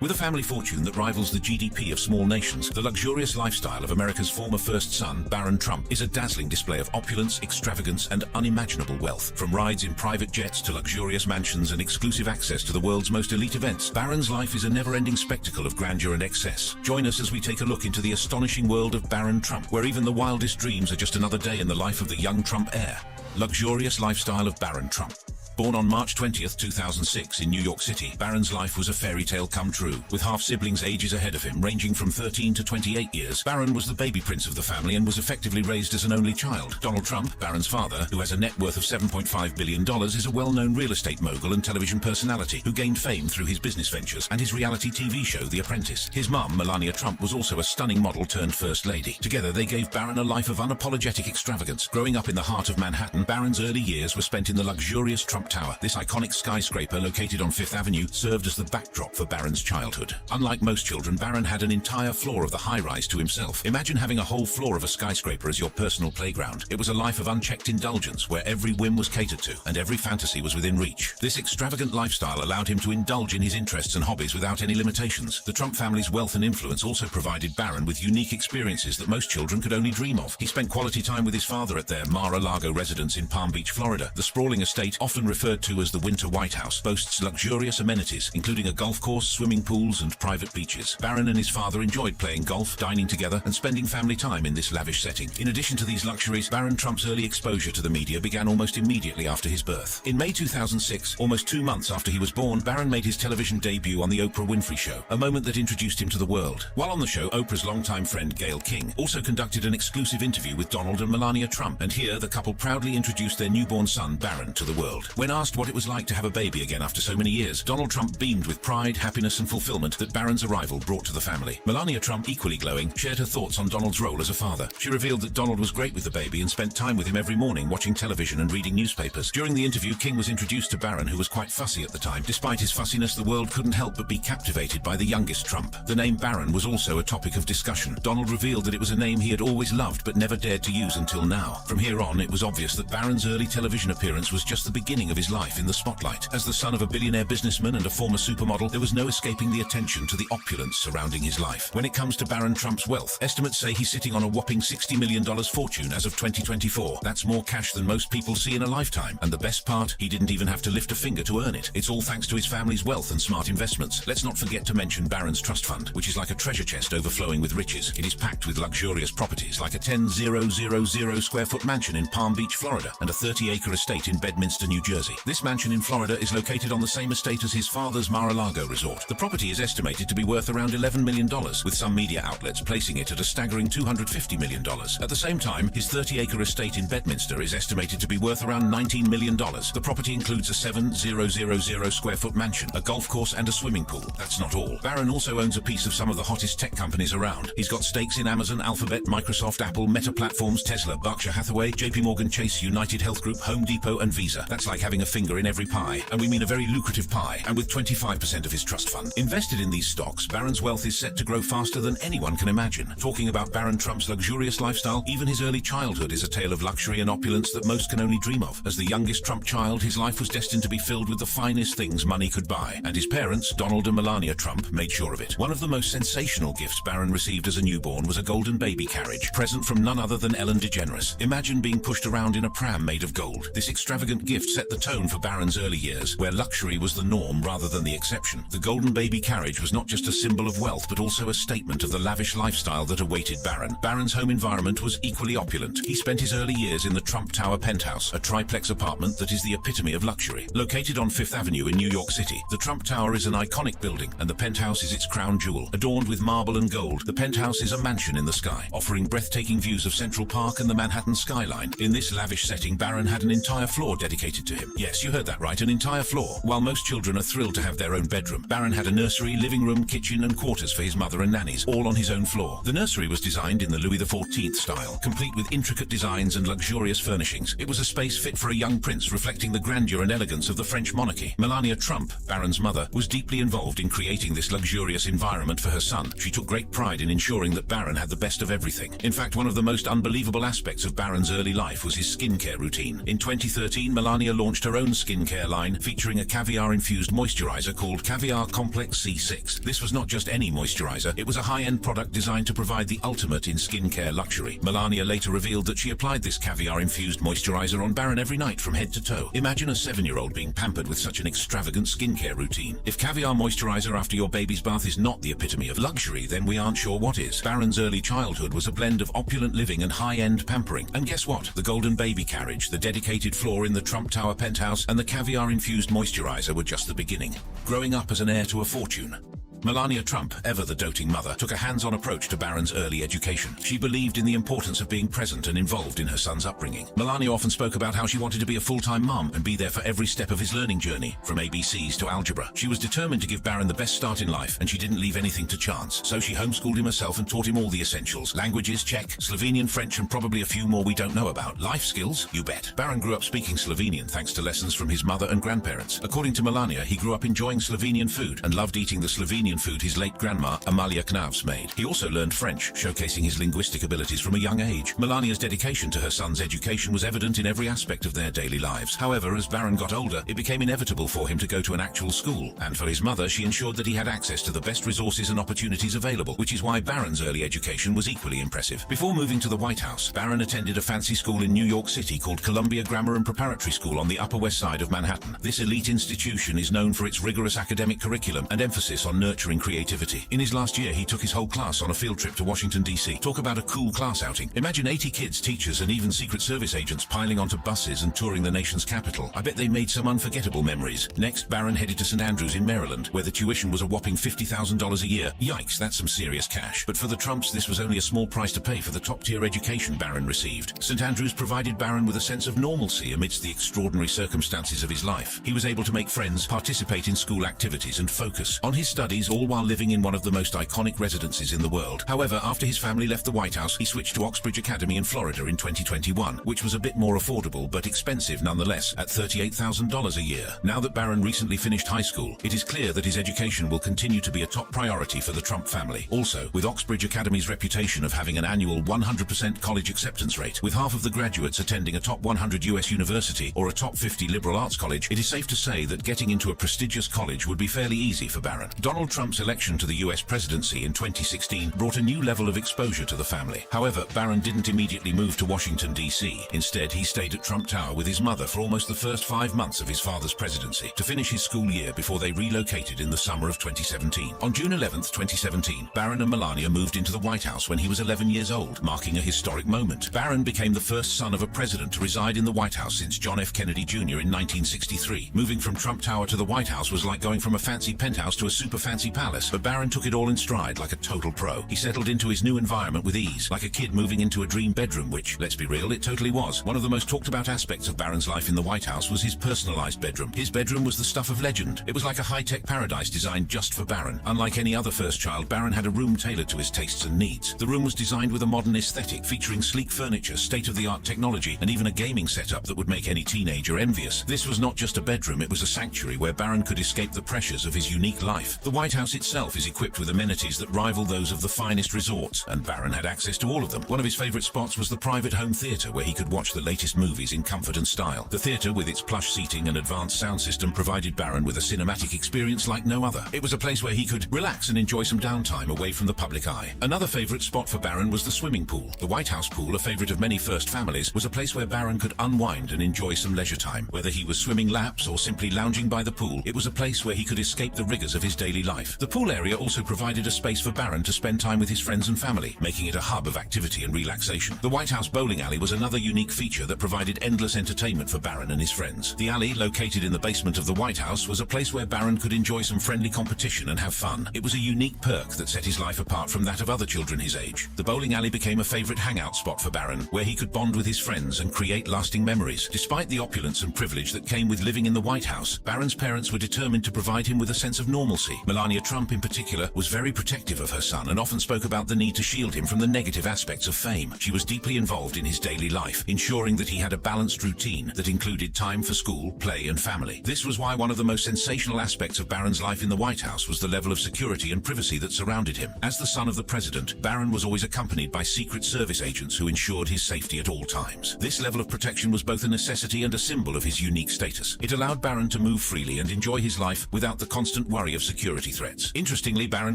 With a family fortune that rivals the GDP of small nations, the luxurious lifestyle of America's former first son, Barron Trump, is a dazzling display of opulence, extravagance, and unimaginable wealth. From rides in private jets to luxurious mansions and exclusive access to the world's most elite events, Barron's life is a never-ending spectacle of grandeur and excess. Join us as we take a look into the astonishing world of Barron Trump, where even the wildest dreams are just another day in the life of the young Trump heir. Luxurious lifestyle of Barron Trump. Born on March 20th, 2006 in New York City, Barron's life was a fairy tale come true. With half-siblings ages ahead of him, ranging from 13 to 28 years, Barron was the baby prince of the family and was effectively raised as an only child. Donald Trump, Barron's father, who has a net worth of $7.5 billion, is a well-known real estate mogul and television personality who gained fame through his business ventures and his reality TV show, The Apprentice. His mum, Melania Trump, was also a stunning model turned first lady. Together, they gave Barron a life of unapologetic extravagance. Growing up in the heart of Manhattan, Barron's early years were spent in the luxurious Trump Tower. This iconic skyscraper located on Fifth Avenue served as the backdrop for Barron's childhood. Unlike most children, Barron had an entire floor of the high-rise to himself. Imagine having a whole floor of a skyscraper as your personal playground. It was a life of unchecked indulgence where every whim was catered to and every fantasy was within reach. This extravagant lifestyle allowed him to indulge in his interests and hobbies without any limitations. The Trump family's wealth and influence also provided Barron with unique experiences that most children could only dream of. He spent quality time with his father at their Mar-a-Lago residence in Palm Beach, Florida. The sprawling estate, often referred to as the Winter White House, boasts luxurious amenities, including a golf course, swimming pools, and private beaches. Barron and his father enjoyed playing golf, dining together, and spending family time in this lavish setting. In addition to these luxuries, Barron Trump's early exposure to the media began almost immediately after his birth. In May 2006, almost 2 months after he was born, Barron made his television debut on The Oprah Winfrey Show, a moment that introduced him to the world. While on the show, Oprah's longtime friend Gayle King also conducted an exclusive interview with Donald and Melania Trump, and here the couple proudly introduced their newborn son, Barron, to the world. When asked what it was like to have a baby again after so many years, Donald Trump beamed with pride, happiness, and fulfillment that Barron's arrival brought to the family. Melania Trump, equally glowing, shared her thoughts on Donald's role as a father. She revealed that Donald was great with the baby and spent time with him every morning watching television and reading newspapers. During the interview, King was introduced to Barron, who was quite fussy at the time. Despite his fussiness, the world couldn't help but be captivated by the youngest Trump. The name Barron was also a topic of discussion. Donald revealed that it was a name he had always loved but never dared to use until now. From here on, it was obvious that Barron's early television appearance was just the beginning of his life in the spotlight. As the son of a billionaire businessman and a former supermodel, there was no escaping the attention to the opulence surrounding his life. When it comes to Barron Trump's wealth, estimates say he's sitting on a whopping $60 million fortune as of 2024. That's more cash than most people see in a lifetime. And the best part, he didn't even have to lift a finger to earn it. It's all thanks to his family's wealth and smart investments. Let's not forget to mention Barron's trust fund, which is like a treasure chest overflowing with riches. It is packed with luxurious properties like a 10,000 square foot mansion in Palm Beach, Florida, and a 30-acre estate in Bedminster, New Jersey. This mansion in Florida is located on the same estate as his father's Mar-a-Lago resort. The property is estimated to be worth around $11 million, with some media outlets placing it at a staggering $250 million. At the same time, his 30-acre estate in Bedminster is estimated to be worth around $19 million. The property includes a 7,000 square foot mansion, a golf course, and a swimming pool. That's not all. Barron also owns a piece of some of the hottest tech companies around. He's got stakes in Amazon, Alphabet, Microsoft, Apple, Meta Platforms, Tesla, Berkshire Hathaway, JP Morgan Chase, United Health Group, Home Depot, and Visa. That's like having a finger in every pie, and we mean a very lucrative pie, and with 25% of his trust fund invested in these stocks, Barron's wealth is set to grow faster than anyone can imagine. Talking about Barron Trump's luxurious lifestyle, even his early childhood is a tale of luxury and opulence that most can only dream of. As the youngest Trump child, his life was destined to be filled with the finest things money could buy, and his parents, Donald and Melania Trump, made sure of it. One of the most sensational gifts Barron received as a newborn was a golden baby carriage, present from none other than Ellen DeGeneres. Imagine being pushed around in a pram made of gold. This extravagant gift set the tone for Barron's early years, where luxury was the norm rather than the exception. The golden baby carriage was not just a symbol of wealth, but also a statement of the lavish lifestyle that awaited Barron. Barron's home environment was equally opulent. He spent his early years in the Trump Tower penthouse, a triplex apartment that is the epitome of luxury. Located on Fifth Avenue in New York City, the Trump Tower is an iconic building, and the penthouse is its crown jewel. Adorned with marble and gold, the penthouse is a mansion in the sky, offering breathtaking views of Central Park and the Manhattan skyline. In this lavish setting, Barron had an entire floor dedicated to him. Yes, you heard that right, an entire floor. While most children are thrilled to have their own bedroom, Barron had a nursery, living room, kitchen, and quarters for his mother and nannies, all on his own floor. The nursery was designed in the Louis XIV style, complete with intricate designs and luxurious furnishings. It was a space fit for a young prince, reflecting the grandeur and elegance of the French monarchy. Melania Trump, Barron's mother, was deeply involved in creating this luxurious environment for her son. She took great pride in ensuring that Barron had the best of everything. In fact, one of the most unbelievable aspects of Barron's early life was his skincare routine. In 2013, Melania launched launched her own skincare line featuring a caviar-infused moisturizer called Caviar Complex C6. This was not just any moisturizer, it was a high-end product designed to provide the ultimate in skincare luxury. Melania later revealed that she applied this caviar-infused moisturizer on Barron every night from head to toe. Imagine a 7-year-old being pampered with such an extravagant skincare routine. If caviar moisturizer after your baby's bath is not the epitome of luxury, then we aren't sure what is. Barron's early childhood was a blend of opulent living and high-end pampering. And guess what? The golden baby carriage, the dedicated floor in the Trump Tower penthouse, and the caviar-infused moisturizer were just the beginning. Growing up as an heir to a fortune, Melania Trump, ever the doting mother, took a hands-on approach to Barron's early education. She believed in the importance of being present and involved in her son's upbringing. Melania often spoke about how she wanted to be a full-time mom and be there for every step of his learning journey, from ABCs to algebra. She was determined to give Barron the best start in life, and she didn't leave anything to chance. So she homeschooled him herself and taught him all the essentials: languages, Czech, Slovenian, French, and probably a few more we don't know about. Life skills? You bet. Barron grew up speaking Slovenian thanks to lessons from his mother and grandparents. According to Melania, he grew up enjoying Slovenian food and loved eating the Slovenian food his late grandma Amalia Knavs made. He also learned French, showcasing his linguistic abilities from a young age. Melania's dedication to her son's education was evident in every aspect of their daily lives. However, as Barron got older, it became inevitable for him to go to an actual school, and for his mother, she ensured that he had access to the best resources and opportunities available, which is why Barron's early education was equally impressive. Before moving to the White House, Barron attended a fancy school in New York City called Columbia Grammar and Preparatory School on the Upper West Side of Manhattan. This elite institution is known for its rigorous academic curriculum and emphasis on nurturing creativity. In his last year, he took his whole class on a field trip to Washington, D.C. Talk about a cool class outing. Imagine 80 kids, teachers, and even Secret Service agents piling onto buses and touring the nation's capital. I bet they made some unforgettable memories. Next, Barron headed to St. Andrews in Maryland, where the tuition was a whopping $50,000 a year. Yikes, that's some serious cash. But for the Trumps, this was only a small price to pay for the top-tier education Barron received. St. Andrews provided Barron with a sense of normalcy amidst the extraordinary circumstances of his life. He was able to make friends, participate in school activities, and focus on his studies, all while living in one of the most iconic residences in the world. However, after his family left the White House, he switched to Oxbridge Academy in Florida in 2021, which was a bit more affordable but expensive nonetheless, at $38,000 a year. Now that Barron recently finished high school, it is clear that his education will continue to be a top priority for the Trump family. Also, with Oxbridge Academy's reputation of having an annual 100% college acceptance rate, with half of the graduates attending a top 100 US university or a top 50 liberal arts college, it is safe to say that getting into a prestigious college would be fairly easy for Barron. Donald Trump's election to the US presidency in 2016 brought a new level of exposure to the family. However, Barron didn't immediately move to Washington, D.C. Instead, he stayed at Trump Tower with his mother for almost the first 5 months of his father's presidency to finish his school year before they relocated in the summer of 2017. On June 11, 2017, Barron and Melania moved into the White House when he was 11 years old, marking a historic moment. Barron became the first son of a president to reside in the White House since John F. Kennedy Jr. in 1963. Moving from Trump Tower to the White House was like going from a fancy penthouse to a super fancy palace, but Barron took it all in stride like a total pro. He settled into his new environment with ease, like a kid moving into a dream bedroom, which, let's be real, it totally was. One of the most talked about aspects of Barron's life in the White House was his personalized bedroom. His bedroom was the stuff of legend. It was like a high-tech paradise designed just for Barron. Unlike any other first child, Barron had a room tailored to his tastes and needs. The room was designed with a modern aesthetic, featuring sleek furniture, state-of-the-art technology, and even a gaming setup that would make any teenager envious. This was not just a bedroom, it was a sanctuary where Barron could escape the pressures of his unique life. The White House itself is equipped with amenities that rival those of the finest resorts, and Barron had access to all of them. One of his favorite spots was the private home theater, where he could watch the latest movies in comfort and style. The theater, with its plush seating and advanced sound system, provided Barron with a cinematic experience like no other. It was a place where he could relax and enjoy some downtime away from the public eye. Another favorite spot for Barron was the swimming pool. The White House pool, a favorite of many first families, was a place where Barron could unwind and enjoy some leisure time. Whether he was swimming laps or simply lounging by the pool, it was a place where he could escape the rigors of his daily life. The pool area also provided a space for Barron to spend time with his friends and family, making it a hub of activity and relaxation. The White House bowling alley was another unique feature that provided endless entertainment for Barron and his friends. The alley, located in the basement of the White House, was a place where Barron could enjoy some friendly competition and have fun. It was a unique perk that set his life apart from that of other children his age. The bowling alley became a favorite hangout spot for Barron, where he could bond with his friends and create lasting memories. Despite the opulence and privilege that came with living in the White House, Barron's parents were determined to provide him with a sense of normalcy. Melania Melania Trump in particular was very protective of her son and often spoke about the need to shield him from the negative aspects of fame. She was deeply involved in his daily life, ensuring that he had a balanced routine that included time for school, play, and family. This was why one of the most sensational aspects of Barron's life in the White House was the level of security and privacy that surrounded him. As the son of the president, Barron was always accompanied by Secret Service agents who ensured his safety at all times. This level of protection was both a necessity and a symbol of his unique status. It allowed Barron to move freely and enjoy his life without the constant worry of security threats. Interestingly, Barron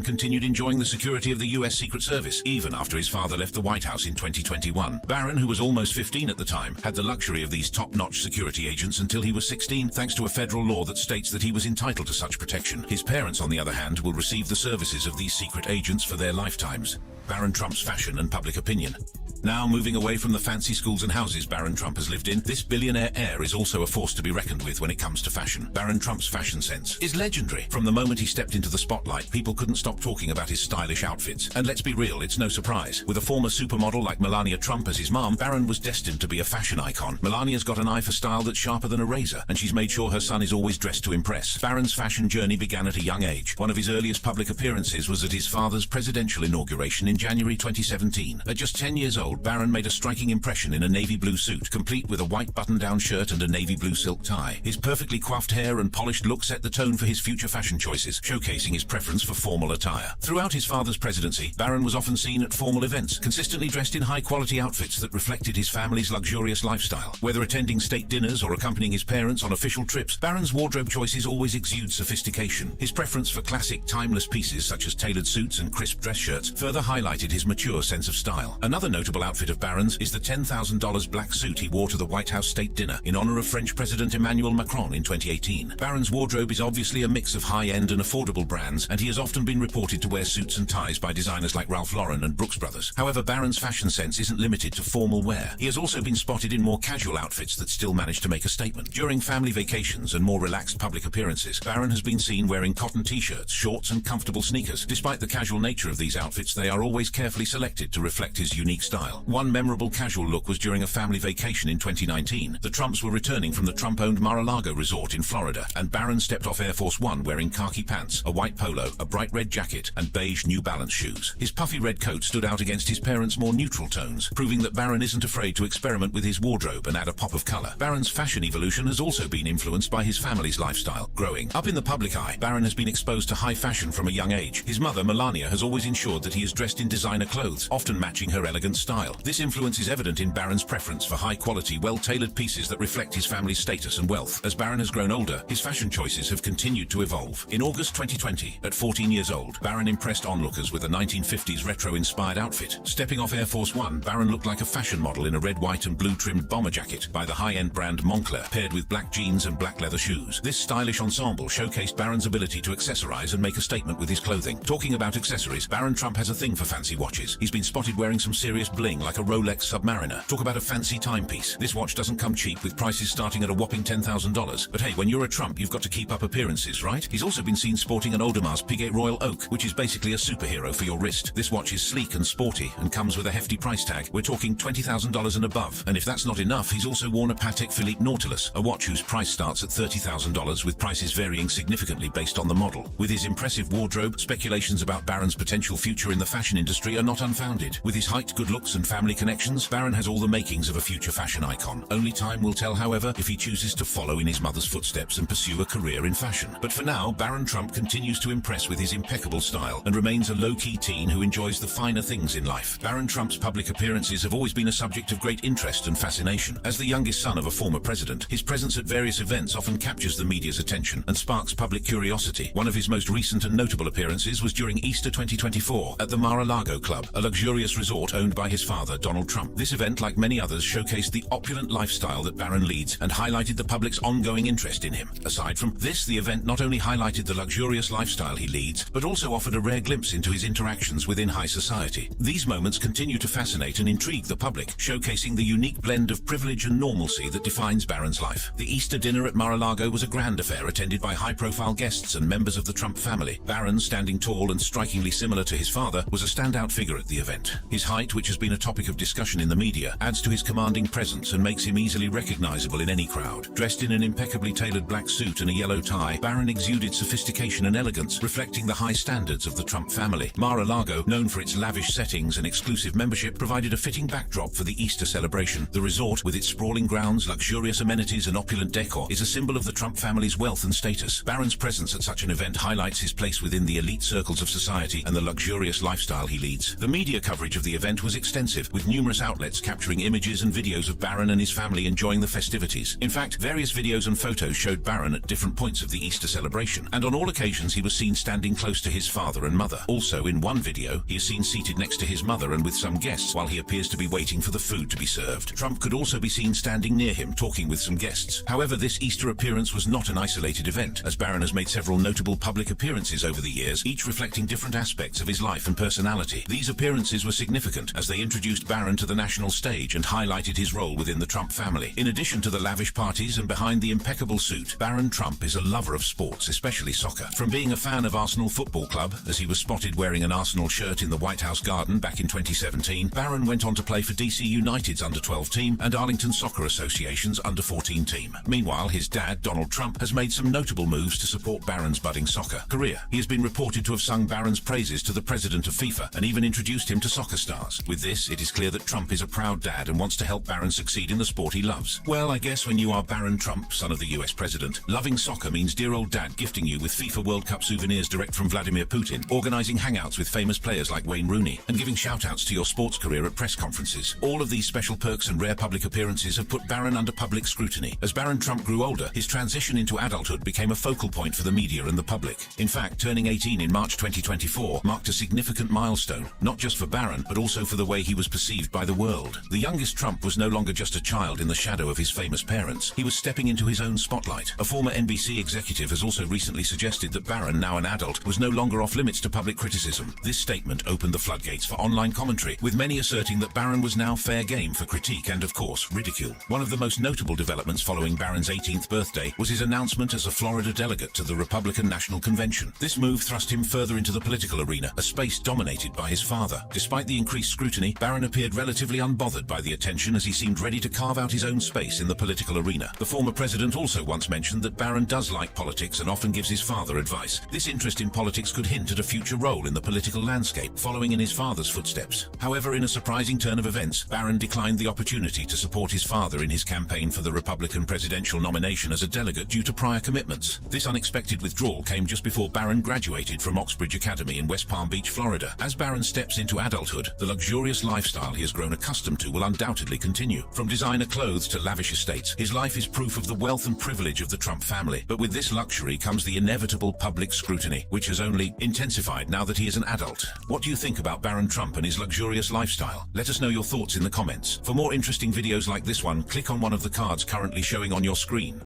continued enjoying the security of the U.S. Secret Service, even after his father left the White House in 2021. Barron, who was almost 15 at the time, had the luxury of these top-notch security agents until he was 16, thanks to a federal law that states that he was entitled to such protection. His parents, on the other hand, will receive the services of these secret agents for their lifetimes. Barron Trump's fashion and public opinion. Now, moving away from the fancy schools and houses Barron Trump has lived in, this billionaire heir is also a force to be reckoned with when it comes to fashion. Barron Trump's fashion sense is legendary. From the moment he stepped into the spotlight, people couldn't stop talking about his stylish outfits. And let's be real, it's no surprise. With a former supermodel like Melania Trump as his mom, Barron was destined to be a fashion icon. Melania's got an eye for style that's sharper than a razor, and she's made sure her son is always dressed to impress. Barron's fashion journey began at a young age. One of his earliest public appearances was at his father's presidential inauguration in January 2017. At just 10 years old, Barron made a striking impression in a navy blue suit, complete with a white button-down shirt and a navy blue silk tie. His perfectly coiffed hair and polished look set the tone for his future fashion choices, showcasing his preference for formal attire. Throughout his father's presidency, Barron was often seen at formal events, consistently dressed in high-quality outfits that reflected his family's luxurious lifestyle. Whether attending state dinners or accompanying his parents on official trips, Barron's wardrobe choices always exude sophistication. His preference for classic, timeless pieces such as tailored suits and crisp dress shirts further highlighted his mature sense of style. Another notable outfit of Barron's is the $10,000 black suit he wore to the White House state dinner in honor of French President Emmanuel Macron in 2018. Barron's wardrobe is obviously a mix of high-end and affordable brands, and he has often been reported to wear suits and ties by designers like Ralph Lauren and Brooks Brothers. However, Barron's fashion sense isn't limited to formal wear. He has also been spotted in more casual outfits that still manage to make a statement. During family vacations and more relaxed public appearances, Barron has been seen wearing cotton t-shirts, shorts, and comfortable sneakers. Despite the casual nature of these outfits, they are always carefully selected to reflect his unique style. One memorable casual look was during a family vacation in 2019. The Trumps were returning from the Trump-owned Mar-a-Lago resort in Florida, and Barron stepped off Air Force One wearing khaki pants, a white polo, a bright red jacket, and beige New Balance shoes. His puffy red coat stood out against his parents' more neutral tones, proving that Barron isn't afraid to experiment with his wardrobe and add a pop of color. Barron's fashion evolution has also been influenced by his family's lifestyle. Growing up in the public eye, Barron has been exposed to high fashion from a young age. His mother, Melania, has always ensured that he is dressed in designer clothes, often matching her elegant style. This influence is evident in Barron's preference for high-quality, well-tailored pieces that reflect his family's status and wealth. As Barron has grown older, his fashion choices have continued to evolve. In August 2020, at 14 years old, Barron impressed onlookers with a 1950s retro-inspired outfit. Stepping off Air Force One, Barron looked like a fashion model in a red, white, and blue-trimmed bomber jacket by the high-end brand Moncler, paired with black jeans and black leather shoes. This stylish ensemble showcased Barron's ability to accessorize and make a statement with his clothing. Talking about accessories, Barron Trump has a thing for fancy watches. He's been spotted wearing some serious bling like a Rolex Submariner. Talk about a fancy timepiece. This watch doesn't come cheap, with prices starting at a whopping $10,000. But hey, when you're a Trump, you've got to keep up appearances, right? He's also been seen sporting an Audemars Piguet Royal Oak, which is basically a superhero for your wrist. This watch is sleek and sporty and comes with a hefty price tag. We're talking $20,000 and above. And if that's not enough, he's also worn a Patek Philippe Nautilus, a watch whose price starts at $30,000, with prices varying significantly based on the model. With his impressive wardrobe, speculations about Barron's potential future in the fashion industry are not unfounded. With his height, good looks, and family connections, Barron has all the makings of a future fashion icon. Only time will tell, however, if he chooses to follow in his mother's footsteps and pursue a career in fashion. But for now, Barron Trump continues to impress with his impeccable style and remains a low-key teen who enjoys the finer things in life. Barron Trump's public appearances have always been a subject of great interest and fascination. As the youngest son of a former president, his presence at various events often captures the media's attention and sparks public curiosity. One of his most recent and notable appearances was during Easter 2024 at the Mar-a-Lago Club, a luxurious resort owned by his father, Donald Trump. This event, like many others, showcased the opulent lifestyle that Barron leads and highlighted the public's ongoing interest in him. Aside from this, the event not only highlighted the luxurious lifestyle he leads, but also offered a rare glimpse into his interactions within high society. These moments continue to fascinate and intrigue the public, showcasing the unique blend of privilege and normalcy that defines Barron's life. The Easter dinner at Mar-a-Lago was a grand affair attended by high-profile guests and members of the Trump family. Barron, standing tall and strikingly similar to his father, was a standout figure at the event. His height, which has been a a topic of discussion in the media, adds to his commanding presence and makes him easily recognizable in any crowd. Dressed in an impeccably tailored black suit and a yellow tie, Barron exuded sophistication and elegance, reflecting the high standards of the Trump family. Mar-a-Lago, known for its lavish settings and exclusive membership, provided a fitting backdrop for the Easter celebration. The resort, with its sprawling grounds, luxurious amenities and opulent decor, is a symbol of the Trump family's wealth and status. Barron's presence at such an event highlights his place within the elite circles of society and the luxurious lifestyle he leads. The media coverage of the event was extensive, with numerous outlets capturing images and videos of Barron and his family enjoying the festivities. In fact, various videos and photos showed Barron at different points of the Easter celebration, and on all occasions he was seen standing close to his father and mother. Also, in one video, he is seen seated next to his mother and with some guests while he appears to be waiting for the food to be served. Trump could also be seen standing near him, talking with some guests. However, this Easter appearance was not an isolated event, as Barron has made several notable public appearances over the years, each reflecting different aspects of his life and personality. These appearances were significant, as they introduced Barron to the national stage and highlighted his role within the Trump family. In addition to the lavish parties and behind the impeccable suit, Barron Trump is a lover of sports, especially soccer. From being a fan of Arsenal Football Club, as he was spotted wearing an Arsenal shirt in the White House garden back in 2017, Barron went on to play for DC United's under-12 team and Arlington Soccer Association's under-14 team. Meanwhile, his dad, Donald Trump, has made some notable moves to support Barron's budding soccer career. He has been reported to have sung Barron's praises to the president of FIFA and even introduced him to soccer stars. With this, it is clear that Trump is a proud dad and wants to help Barron succeed in the sport he loves. Well, I guess when you are Barron Trump, son of the US president, loving soccer means dear old dad gifting you with FIFA World Cup souvenirs direct from Vladimir Putin, organizing hangouts with famous players like Wayne Rooney, and giving shout-outs to your sports career at press conferences. All of these special perks and rare public appearances have put Barron under public scrutiny. As Barron Trump grew older, his transition into adulthood became a focal point for the media and the public. In fact, turning 18 in March 2024 marked a significant milestone, not just for Barron, but also for the way he was perceived by the world. The youngest Trump was no longer just a child in the shadow of his famous parents. He was stepping into his own spotlight. A former NBC executive has also recently suggested that Barron, now an adult, was no longer off limits to public criticism. This statement opened the floodgates for online commentary, with many asserting that Barron was now fair game for critique and, of course, ridicule. One of the most notable developments following Barron's 18th birthday was his announcement as a Florida delegate to the Republican National Convention. This move thrust him further into the political arena, a space dominated by his father. Despite the increased scrutiny, Barron appeared relatively unbothered by the attention, as he seemed ready to carve out his own space in the political arena. The former president also once mentioned that Barron does like politics and often gives his father advice. This interest in politics could hint at a future role in the political landscape, following in his father's footsteps. However, in a surprising turn of events, Barron declined the opportunity to support his father in his campaign for the Republican presidential nomination as a delegate due to prior commitments. This unexpected withdrawal came just before Barron graduated from Oxbridge Academy in West Palm Beach, Florida. As Barron steps into adulthood, the luxurious lifestyle he has grown accustomed to will undoubtedly continue. From designer clothes to lavish estates, his life is proof of the wealth and privilege of the Trump family. But with this luxury comes the inevitable public scrutiny, which has only intensified now that he is an adult. What do you think about Barron Trump and his luxurious lifestyle? Let us know your thoughts in the comments. For more interesting videos like this one, click on one of the cards currently showing on your screen.